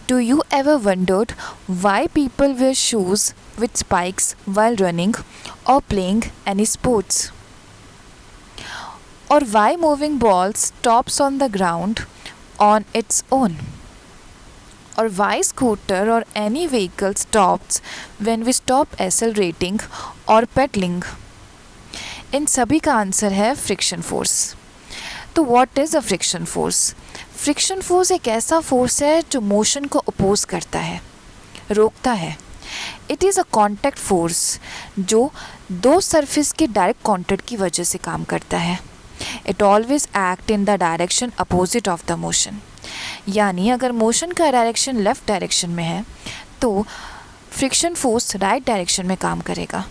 Do you ever wondered why people wear shoes with spikes while running or playing any sports? Or why moving ball stops on the ground on its own? Or why scooter or any vehicle stops when we stop accelerating और pedaling? इन सभी का answer है friction force. तो what is a friction force? Friction force एक ऐसा force है जो motion को अपोज करता है, रोकता है। It is a contact force जो दो सरफेस के डायरेक्ट कॉन्टैक्ट की वजह से काम करता है। It always act in the direction opposite of the motion. यानी अगर मोशन का डायरेक्शन लेफ़्ट डायरेक्शन में है तो फ्रिक्शन फोर्स राइट डायरेक्शन में काम करेगा।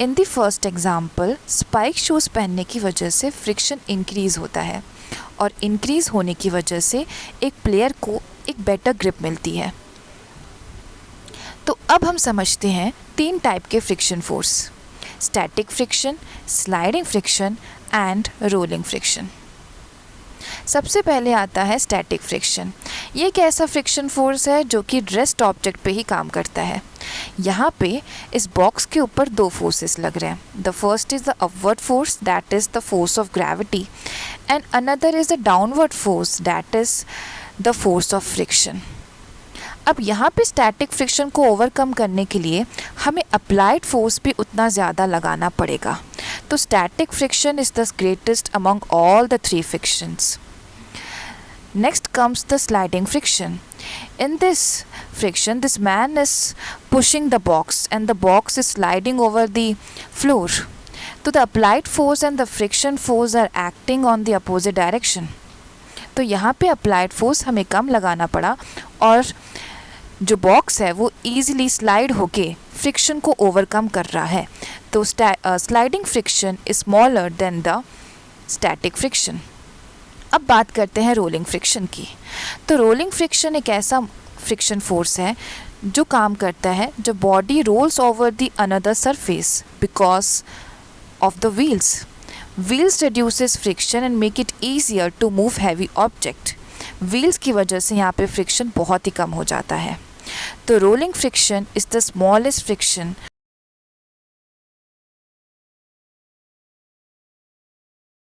In the first example, spike shoes पहनने की वजह से फ्रिक्शन इंक्रीज़ होता है और इंक्रीज़ होने की वजह से एक प्लेयर को एक बेटर ग्रिप मिलती है। तो अब हम समझते हैं तीन टाइप के friction force: static friction, sliding friction and rolling friction. सबसे पहले आता है स्टैटिक फ्रिक्शन। ये एक ऐसा फ्रिक्शन फोर्स है जो कि रेस्ट ऑब्जेक्ट पे ही काम करता है। यहाँ पे इस बॉक्स के ऊपर दो फोर्सेस लग रहे हैं। The first is the upward force, that is the force of gravity, and another is the downward force, that is the force of friction. अब यहाँ पे स्टैटिक फ्रिक्शन को ओवरकम करने के लिए हमें अप्लाइड फोर्स भी उतना ज़्यादा लगाना पड़ेगा। तो static friction is the greatest among all the three frictions. Next comes the sliding friction. In this friction, this man is pushing the box and the box is sliding over the floor. So the applied force and the friction force are acting on the opposite direction. तो यहाँ पे applied force हमें कम लगाना पड़ा और जो box है वो easily slide होके friction को overcome कर रहा है। तो sliding friction is smaller than the static friction. अब बात करते हैं रोलिंग फ्रिक्शन की। तो रोलिंग फ्रिक्शन एक ऐसा फ्रिक्शन फोर्स है जो काम करता है जब body rolls over the another surface because of the wheels. Wheels reduces friction and make it easier to move heavy object. Wheels की वजह से यहाँ पे फ्रिक्शन बहुत ही कम हो जाता है। तो rolling friction is the smallest friction